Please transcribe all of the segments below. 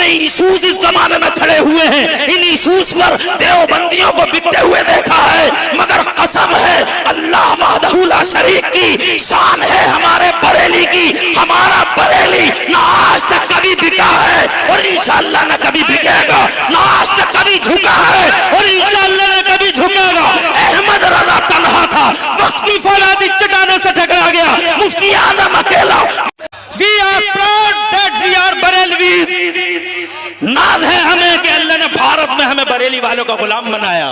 हमने ईसूस इस जमाने में खड़े हुए हैं, इन ईसूस पर देवबंदियों को बिकते हुए देखा है, मगर कसम है अल्लाह वहदहू ला शरीक की, शान है हमारे बरेली की, हमारा बरेली ना आज तक कभी बिका है और इंशाअल्लाह न कभी बिकेगा, ना आज तक कभी झुका है और इंशाअल्लाह न कभी झुकेगा। अहमद रजा तन्हा था, वक्त की फौलादी चट्टानों से टकरा गया, मुफ्ती आजम अकेला। We are proud that we are Barelvis। नाज है हमें कि अल्लाह ने भारत में हमें बरेली वालों का गुलाम बनाया।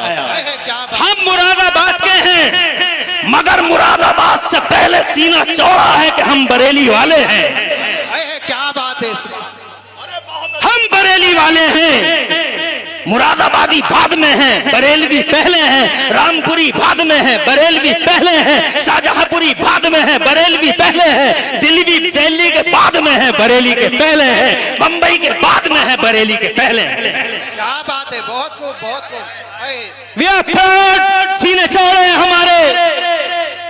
हम मुरादाबाद के हैं, मगर मुरादाबाद से पहले सीना चौड़ा है कि हम बरेली वाले हैं। क्या बात है, हम बरेली वाले हैं। मुरादाबादी बाद में हैं, बरेलवी पहले हैं, रामपुरी बाद में हैं, बरेलवी पहले हैं, शाहजहांपुरी बाद में हैं, बरेलवी पहले हैं, दिल्ली के बाद में हैं, बरेली के पहले हैं, बंबई के बाद में हैं, बरेली के पहले हैं। क्या बात है, बहुत खूब, बहुत खूब। वी आर प्राउड, सीने चौड़े हैं हमारे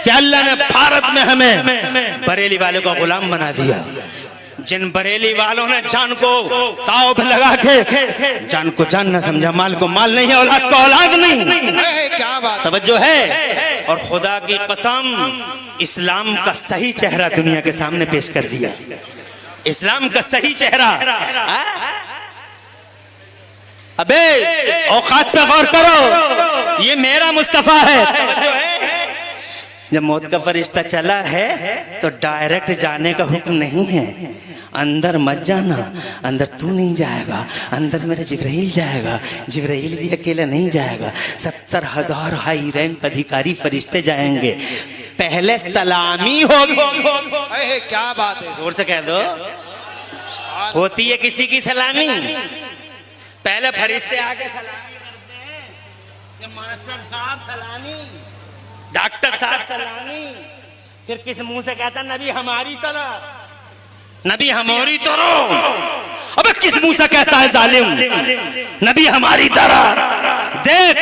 कि अल्लाह ने भारत में हमें बरेली वालों का गुलाम बना दिया। जिन बरेली वालों ने जान को ताव पे लगा के जान को जान न समझा, माल को माल नहीं, औलाद को औलाद नहीं। क्या बात, तवज्जो है। और खुदा की कसम इस्लाम का सही चेहरा दुनिया के सामने पेश कर दिया, इस्लाम का सही चेहरा। अबे औकात पे गौर करो, ये मेरा मुस्तफा है। तवज्जो है। जब मौत का फरिश्ता चला है तो डायरेक्ट जाने का हुक्म नहीं है, अंदर मत जाना, अंदर तू नहीं जाएगा, अंदर मेरा जिब्राइल जाएगा। जिब्राइल भी अकेला नहीं जाएगा, 70,000 हाई रैंक अधिकारी फरिश्ते जाएंगे। पहले सलामी होगी। क्या बात है, जोर से कह दो। होती है किसी की सलामी, पहले फरिश्ते आके सलामी करते हैं कि मास्टर साहब सलामी, डॉक्टर साहब सलामी। फिर किस मुंह से कहता नबी हमारी तरह, नबी हमारी तरह। अबे किस मुंह से कहता है जालिम, नबी हमारी तरह। देख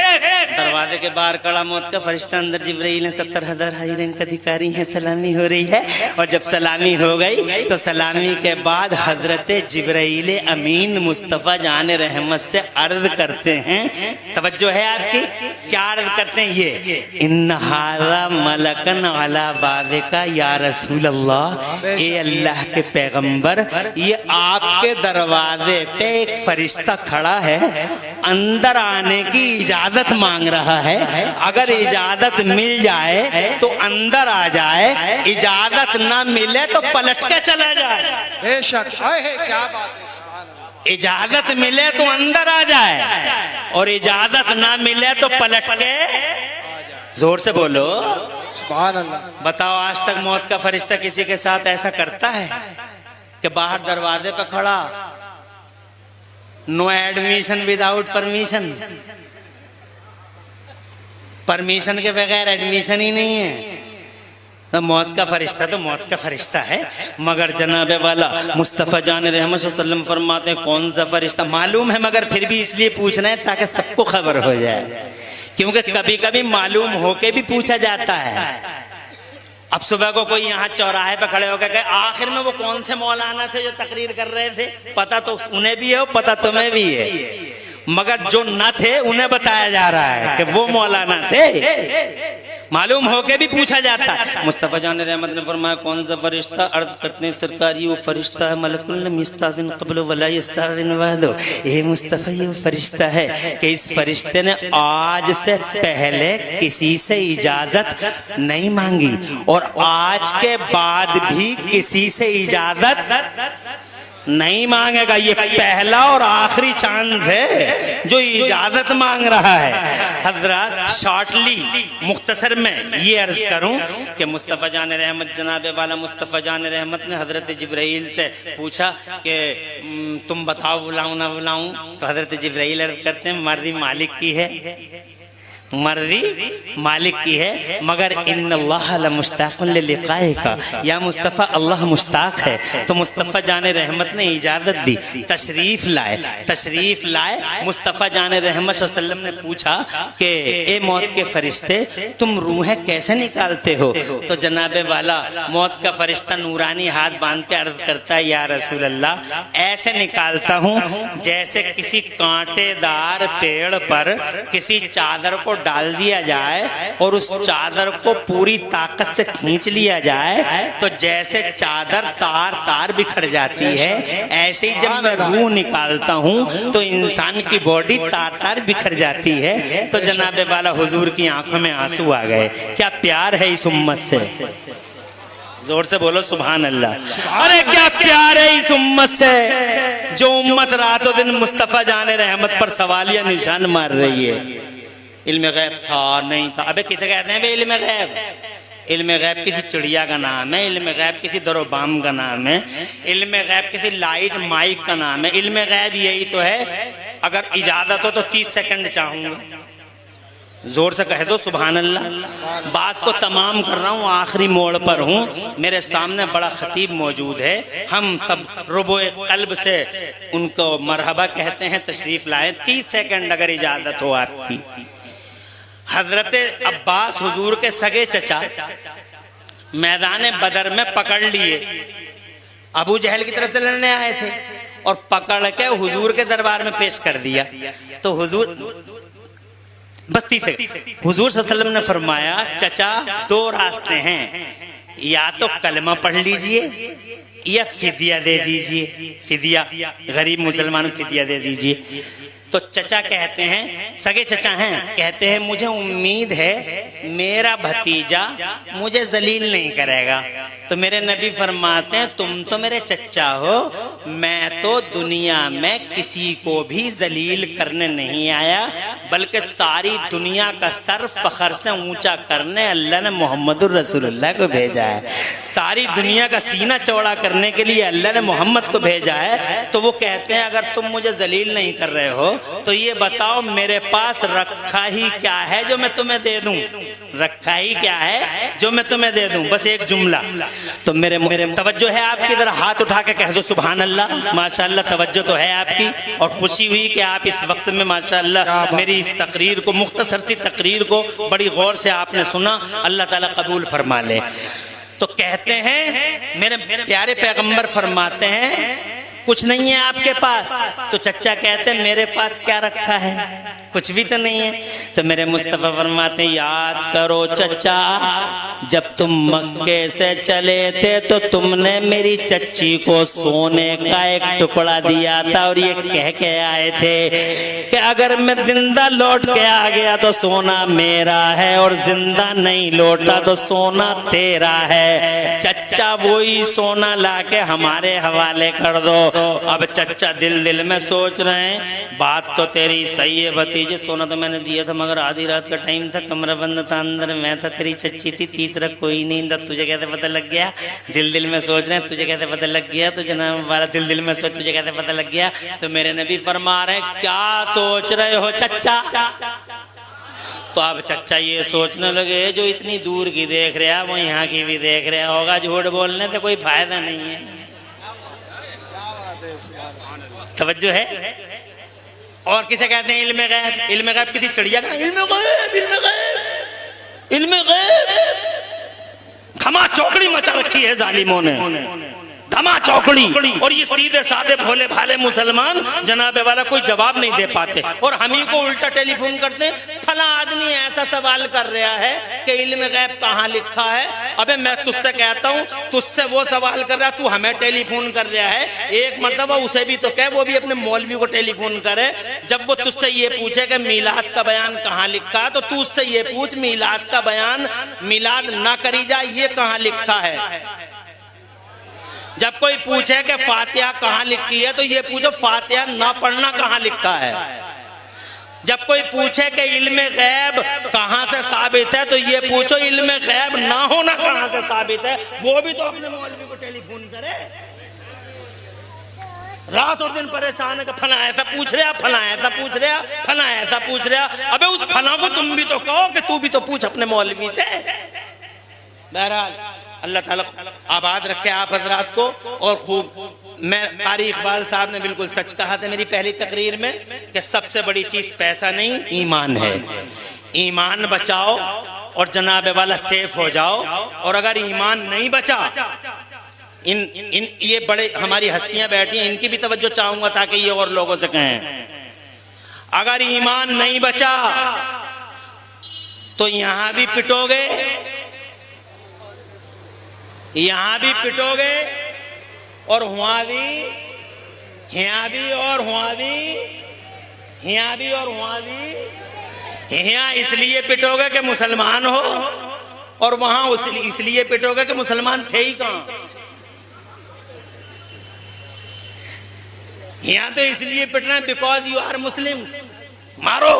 दरवाजे के बाहर खड़ा मौत का फरिश्ता, अंदर जिब्राइल है, 70,000 हाई रैंक अधिकारी हैं, सलामी हो रही है। और जब सलामी हो गई तो सलामी के बाद हजरत जिब्राइल अमीन मुस्तफ़ा जान रहमत से अर्ज करते हैं। तवज्जो है आपकी, क्या अर्ज करते हैं? ये इन्न हाज़ा मलकन अला बाबिका या रसूल अल्लाह, ए अल्लाह के पैगंबर, ये आपके दरवाजे पे एक फरिश्ता खड़ा है, अंदर आने की इजाजत मांग रहा है। अगर इजाजत मिल जाए तो अंदर आ जाए, इजाजत ना मिले तो पलट के चला जाए। बेशक। क्या बात है, सुभान अल्लाह। इजाजत मिले तो अंदर आ जाए और इजाजत ना मिले तो पलट के, जोर से बोलो सुभान अल्लाह। बताओ आज तक मौत का फरिश्ता किसी के साथ ऐसा करता है कि बाहर दरवाजे पे खड़ा, no admission without permission, permission के बगैर एडमिशन ही नहीं है। तो मौत का फरिश्ता तो मौत का फरिश्ता है, मगर जनाबे वाला मुस्तफ़ा जान रहमत सल्लम फरमाते हैं कौन सा फरिश्ता मालूम है, मगर फिर भी इसलिए पूछ रहे हैं ताकि सबको खबर हो जाए, क्योंकि कभी कभी मालूम होके भी पूछा जाता है। अब सुबह को कोई यहाँ चौराहे पे खड़े होकर कहे आखिर में वो कौन से मौलाना थे जो तकरीर कर रहे थे, पता तो उन्हें भी है, पता तुम्हें भी है, मगर जो न थे उन्हें बताया जा रहा है कि वो मौलाना थे। मालूम होके भी पूछा जाता है। मुस्तफ़ा जान रहमत ने फरमाया कौन सा फरिश्ता? अर्ज करते हैं सरकार ये वो फरिश्ता है मलकुल मिस्तादिन क़ब्ल वला यस्तादिन बअदो। ये मुस्तफ़ा ये वो फरिश्ता है कि इस फरिश्ते ने आज से पहले किसी से इजाजत नहीं मांगी और आज के बाद भी किसी से इजाजत नहीं मांगेगा। ये पहला और आखिरी चांस है जो इजाजत मांग रहा है। हजरत शॉर्टली मुख्तसर में ये अर्ज करूं कि मुस्तफ़ा जान रहमत जनाबे वाला मुस्तफ़ा जान रहमत ने हजरत जिब्राइल से पूछा कि तुम बताओ बुलाऊं ना बुलाऊं, तो हजरत जिब्राइल अर्ज करते हैं मर्जी मालिक की है, मर्जी मालिक की है, मगर इन्नल्लाह लमुश्ताक़ुन लिलिक़ाइका, या मुस्तफ़ा अल्लाह मुश्ताक है। तो मुस्तफ़ा जाने रहमत ने इजाज़त दी, तशरीफ़ लाए। मुस्तफ़ा जाने रहमत सल्लल्लाहु अलैहि वसल्लम ने पूछा कि ए मौत के फरिश्ते, तुम रूहें कैसे निकालते हो? तो जनाबे वाला मौत का फरिश्ता नूरानी हाथ बांध के अर्ज करता है, या रसूल अल्लाह, ऐसे निकालता हूँ जैसे किसी कांटेदार पेड़ पर किसी चादर को डाल दिया जाए और उस चादर को पूरी ताकत से खींच लिया जाए, तो जैसे चादर तार तार बिखर जाती है, ऐसे ही जब मैं रूह निकालता हूँ तो इंसान की बॉडी तार तार बिखर जाती है। तो जनाबे वाला हुजूर की आंखों में आंसू आ गए। क्या प्यार है इस उम्मत से, जोर से बोलो सुभान अल्लाह। अरे क्या प्यार है इस उम्मत से, जो उम्मत रातों दिन मुस्तफ़ा जाने रहमत पर सवालिया निशान मार रही है। इल्म गैब था नहीं था, अबे किसे कहते हैं बे इल्म गैब? इल्म गैब किसी चिड़िया का नाम है, इल्म गैब किसी दरोबाम का नाम है, इल्म गैब किसी लाइट माइक का नाम है। इल्म गैब यही तो है, अगर इजाजत हो तो 30 सेकंड चाहूंगा, जोर से कह दो सुभान अल्लाह। बात को तमाम कर रहा हूँ, आखिरी मोड़ पर हूँ, मेरे सामने बड़ा खतीब मौजूद है, हम सब रुबोए कल्ब से उनको मरहबा कहते हैं, तशरीफ लाए। 30 सेकंड अगर इजाजत हो आपकी। हजरत अब्बास हुजूर के सगे चचा मैदान बदर में पकड़ लिए, अबू जहल की तरफ से लड़ने आए थे और पकड़ के हुजूर के दरबार में पेश कर दिया। तो हुजूर बस्ती से हुजूर सल्लल्लाहु अलैहि वसल्लम ने फरमाया, चचा 2 रास्ते हैं, या तो कलमा पढ़ लीजिए या फिदिया दे दीजिए, फिदिया गरीब मुसलमानों को फिदिया दे दीजिए। तो चचा कहते हैं, सगे चचा हैं, कहते हैं मुझे उम्मीद है मेरा भतीजा मुझे जलील नहीं करेगा। तो मेरे नबी फरमाते हैं, तुम तो मेरे चचा हो, मैं तो दुनिया में किसी को भी जलील करने नहीं आया, बल्कि सारी दुनिया का सर फखर से ऊंचा करने अल्लाह ने मोहम्मदुर रसूलुल्लाह को भेजा है। सारी दुनिया का सीना चौड़ा करने के लिए अल्लाह ने मोहम्मद को भेजा है। तो वो कहते हैं, अगर तुम मुझे जलील नहीं कर रहे हो तो ये बताओ मेरे पास रखा ही क्या है जो मैं तुम्हें दे दूं? रखा ही क्या है जो मैं तुम्हें दे दूं? बस एक जुमला। तो मेरे तवज्जो है आपकी, इधर हाथ उठा के कह दो सुभान अल्लाह। माशाअल्लाह तवज्जो तो है आपकी, और खुशी हुई कि आप इस वक्त में माशाअल्लाह मेरी इस तकरीर को, मुख्तसर सी तकरीर को बड़ी गौर से आपने सुना। अल्लाह ताला कबूल फरमा ले। तो कहते हैं, मेरे प्यारे पैगंबर फरमाते हैं, कुछ नहीं है आपके पास? तो चचा कहते हैं, मेरे पास क्या रखा है, कुछ भी तो नहीं है। तो मेरे मुस्तफ़ा फरमाते, याद करो चचा, जब तुम मक्के से चले थे तो तुमने मेरी चच्ची को सोने का एक टुकड़ा दिया था, और ये कह के आए थे कि अगर मैं जिंदा लौट के आ गया तो सोना मेरा है, और जिंदा नहीं लौटा तो सोना तेरा है। चचा वही सोना लाके हमारे हवाले कर दो। अब चचा दिल दिल में सोच रहे हैं, बात तो तेरी सही है भतीजे, सोना तो मैंने दिया था मगर आधी रात का टाइम था, कमरा बंद था, अंदर मैं था, तेरी चच्ची थी, तीसरा कोई नहीं था, तुझे कैसे पता लग गया? दिल दिल में सोच रहे हैं, तुझे कैसे पता लग गया? तो जनाब वाला दिल दिल में सोच, तुझे कैसे पता लग गया? तो मेरे नबी फरमा रहे, क्या सोच रहे हो चचा? तो अब चचा ये सोचने लगे, जो इतनी दूर की देख रहा वो यहाँ की भी देख रहा होगा, झूठ बोलने से कोई फायदा नहीं है। तवज्जो है। और किसे कहते हैं इल्मे गैब? इल्मे गैब किसी चिड़िया का? इल्मे गैब, इल्मे गैब, इल्मे गैब। धमा चौकड़ी मचा रखी है जालिमों ने, धमा चौकड़ी। और ये सीधे साधे भोले भाले मुसलमान जनाबे वाला कोई जवाब नहीं दे पाते, और हम ही को उल्टा टेलीफोन करते हैं, फला आदमी ऐसा सवाल कर रहा है कि इल्म गैब कहाँ लिखा है। अबे मैं तुझसे कहता हूँ, तुझसे वो सवाल कर रहा है, तू हमें टेलीफोन कर रहा है। एक मर्तबा उसे भी तो कह, वो भी अपने मौलवी को टेलीफोन करे। जब वो तुझसे ये पूछे कि मीलाद का बयान कहाँ लिखा है, तो तू उससे ये पूछ, मीलाद का बयान मीलाद ना करी जाए ये कहाँ लिखा है। जब कोई पूछे कि फातिहा कहाँ लिखी है, तो ये पूछो फातिहा ना पढ़ना कहाँ लिखा है। जब कोई पूछे कि इल्म गैब कहाँ से साबित है, तो ये पूछो इल्म गैब ना होना कहाँ से साबित है। वो भी तो अपने मौलवी को टेलीफोन करे। रात और दिन परेशान है कि फला ऐसा पूछ रहा, फला ऐसा पूछ रहा, फला ऐसा पूछ रहा। अबे उस फला को तुम भी तो कहो कि तू भी तो पूछ अपने मौलवी से। बहरहाल अल्लाह ताला आबाद रखे आप हजरात को। और खूब मैं कारी इकबाल साहब ने बिल्कुल सच कहा था मेरी पहली तकरीर में कि सबसे बड़ी चीज पैसा नहीं ईमान है। ईमान बचाओ और जनाब वाला सेफ हो जाओ। और अगर ईमान नहीं बचा, इन ये बड़े हमारी हस्तियां बैठी हैं, इनकी भी तवज्जो चाहूंगा ताकि ये और लोगों से कहें, अगर ईमान नहीं बचा तो यहां भी पिटोगे, यहां भी पिटोगे और वहां भी, यहां भी और वहां भी, यहां भी और वहां भी। यहां इसलिए पिटोगे कि मुसलमान हो और वहां इसलिए पिटोगे कि मुसलमान थे ही कहां। यहां तो इसलिए पिटना है बिकॉज यू आर मुस्लिम्स, मारो।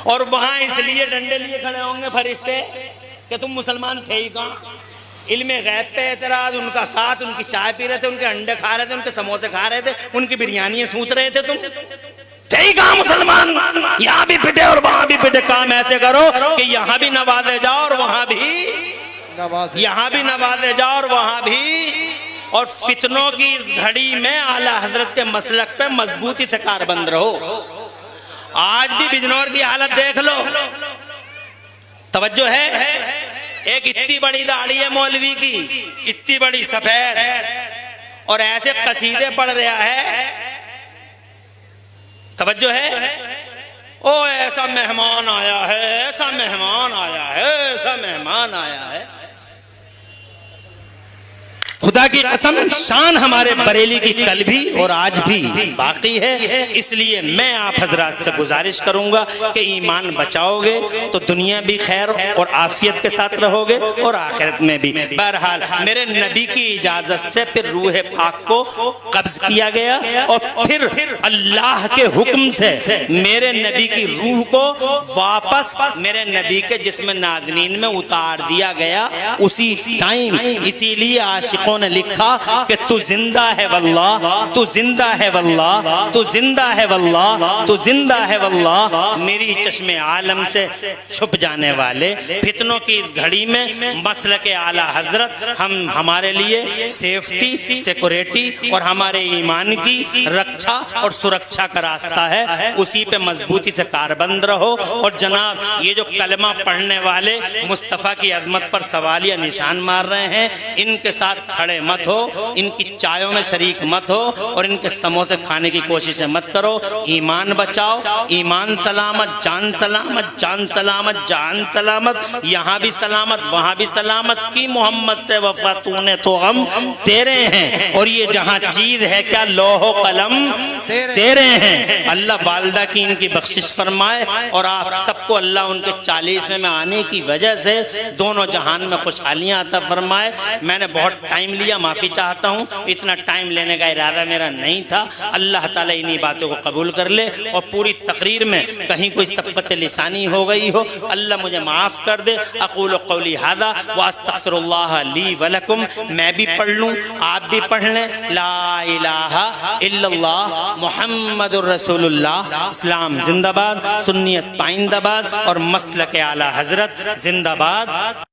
और वहां इसलिए डंडे लिए खड़े होंगे फरिश्ते कि तुम मुसलमान थे ही कहां। इल्मे गैब पे एतराज, उनका साथ, उनकी चाय पी रहे थे, उनके अंडे खा रहे थे, उनके समोसे खा रहे थे, उनकी बिरयानी सूत रहे थे, तुम थे ही कहां मुसलमान। यहां भी पिटे और वहां भी पिटे। काम ऐसे करो कि यहां भी नवाजे जाओ और वहां भी, यहां भी नवाजे जाओ और वहां भी। और फितनों की इस घड़ी में आला हजरत के मसलक पे मजबूती से कारबंद रहो। आज भी बिजनौर की हालत देख लो, तवज्जो है। एक इतनी बड़ी दाढ़ी है मौलवी की, इतनी बड़ी सफेद, और ऐसे कसीदे पढ़ रहा है, तवज्जो है। ओ ऐसा मेहमान आया है, ऐसा मेहमान आया है, ऐसा मेहमान आया है। खुदा की कसम, शान हमारे बरेली की कल भी और आज भी बाकी है। इसलिए मैं आप हजरात से गुजारिश करूंगा कि ईमान बचाओगे तो दुनिया भी खैर और आफियत के साथ रहोगे और आखिरत में भी। बहरहाल मेरे नबी की इजाजत से फिर रूह पाक को कब्ज किया गया और फिर अल्लाह के हुक्म से मेरे नबी की रूह को वापस मेरे नबी के जिस्म नाज़नीन में उतार दिया गया उसी टाइम। इसीलिए आशिकों ने लिखा कि तू जिंदा है वल्लाह, तू जिंदा है वल्लाह, तू जिंदा है वल्लाह, तू जिंदा है वल्लाह। मेरी चश्मे आलम से छुप जाने वाले फितनों की इस घड़ी में मसलक आला हजरत हम हमारे लिए सेफ्टी, सिक्योरिटी और हमारे ईमान की रक्षा और सुरक्षा का रास्ता है। उसी पे मजबूती से कारबंद रहो। और जनाब ये जो कलमा पढ़ने वाले मुस्तफ़ा की अजमत पर सवालिया निशान मार रहे हैं, इनके साथ खड़े मत हो, इनकी चायों में शरीक मत हो और इनके समोसे खाने की कोशिश मत करो। ईमान बचाओ, ईमान सलामत, जान सलामत, जान सलामत, जान सलामत। यहाँ भी सलामत, वहाँ भी सलामत की मोहम्मद से वफा तूने तो हम तेरे हैं। और ये जहाँ चीज है क्या लोहो कलम तेरे हैं। अल्लाह वालदा की इनकी बख्शिश फरमाए और आप सबको अल्लाह उनके 40वें में आने की वजह से दोनों जहान में खुशहालियाँ अता फरमाए। मैंने बहुत टाइम लिया, माफी चाहता हूँ, इतना टाइम लेने का इरादा मेरा नहीं था। अल्लाह ताला इन्हीं बातों को कबूल कर ले और पूरी तकरीर में कहीं कोई सबकत लिसानी हो गई हो अल्लाह मुझे माफ कर दे। अक़ूलु क़ौली हादा व अस्तग़फिरुल्लाह ली व लकुम। मैं भी पढ़ लूँ, आप भी पढ़ लें। ला इलाहा इल्लल्लाह मुहम्मदुर रसूलुल्लाह। इस्लाम जिंदाबाद, सुन्नियत पाइंदाबाद और मसलक आला हजरत जिंदाबाद।